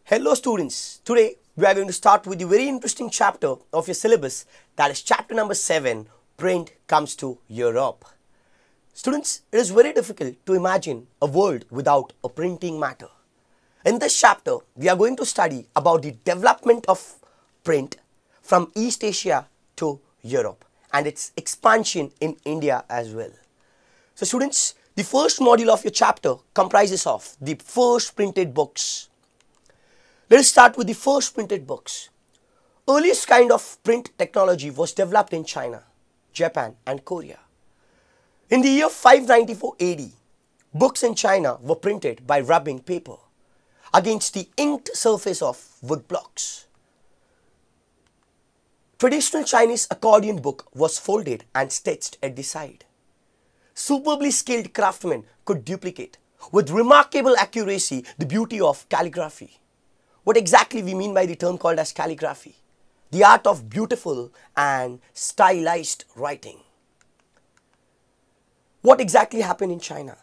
Hello students, today we are going to start with the very interesting chapter of your syllabus, that is chapter number 7, Print Comes to Europe. Students, it is very difficult to imagine a world without a printing matter. In this chapter, we are going to study about the development of print from East Asia to Europe and its expansion in India as well. So students, the first module of your chapter comprises of the first printed books. Let us start with the first printed books. Earliest kind of print technology was developed in China, Japan and Korea. In the year 594 AD, books in China were printed by rubbing paper against the inked surface of wood blocks. Traditional Chinese accordion book was folded and stitched at the side. Superbly skilled craftsmen could duplicate with remarkable accuracy the beauty of calligraphy. What exactly we mean by the term called as calligraphy? The art of beautiful and stylized writing. What exactly happened in China?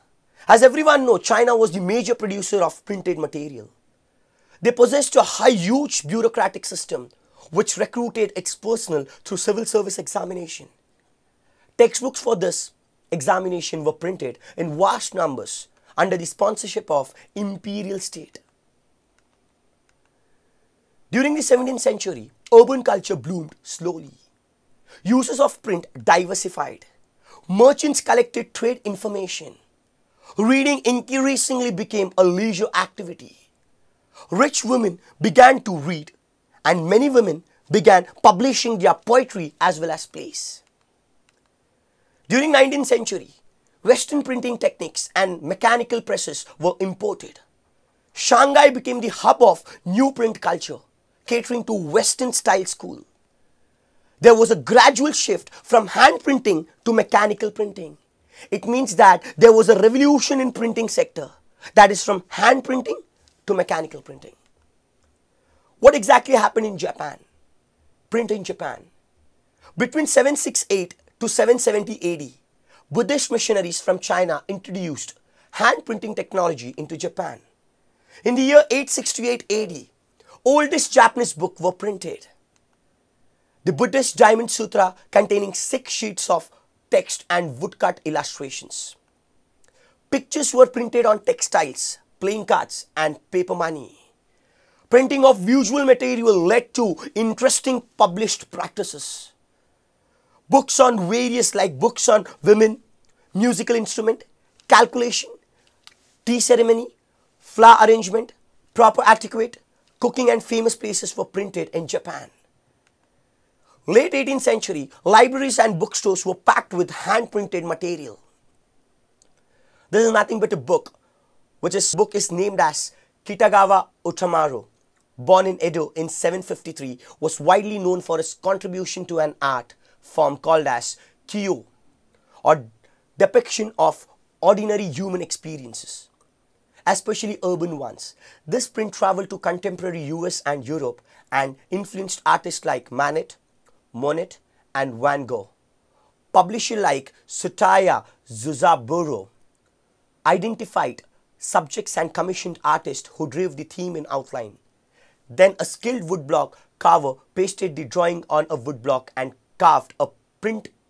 As everyone knows, China was the major producer of printed material. They possessed a huge bureaucratic system which recruited its personnel through civil service examination. Textbooks for this examination were printed in vast numbers under the sponsorship of imperial state. During the 17th century, urban culture bloomed slowly. Uses of print diversified. Merchants collected trade information. Reading increasingly became a leisure activity. Rich women began to read, and many women began publishing their poetry as well as plays. During 19th century, Western printing techniques and mechanical presses were imported. Shanghai became the hub of new print culture, catering to Western style school. There was a gradual shift from hand printing to mechanical printing. It means that there was a revolution in printing sector, that is from hand printing to mechanical printing. What exactly happened in Japan? Print in Japan. Between 768 to 770 AD, Buddhist missionaries from China introduced hand printing technology into Japan. In the year 868 AD, oldest Japanese book were printed. The Buddhist Diamond Sutra containing 6 sheets of text and woodcut illustrations. Pictures were printed on textiles, playing cards and paper money. Printing of visual material led to interesting published practices. Books on various like books on women, musical instrument, calculation, tea ceremony, flower arrangement, proper etiquette, cooking and famous places were printed in Japan. Late 18th century, libraries and bookstores were packed with hand-printed material. This is nothing but a book, book is named as Kitagawa Otomaru. Born in Edo in 753, was widely known for his contribution to an art form called as kyo, or depiction of ordinary human experiences, especially urban ones. This print traveled to contemporary US and Europe and influenced artists like Manet, Monet and Van Gogh. Publishers like Tsutaya Zuzaburo identified subjects and commissioned artists who drove the theme in outline. Then a skilled woodblock carver pasted the drawing on a woodblock and carved a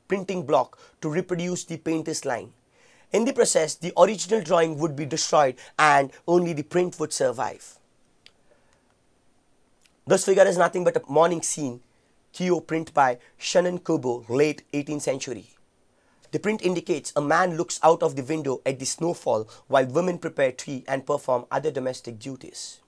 printing block to reproduce the painter's line. In the process, the original drawing would be destroyed and only the print would survive. This figure is nothing but a morning scene, kyo print by Shunen Kobo, late 18th century. The print indicates a man looks out of the window at the snowfall while women prepare tea and perform other domestic duties.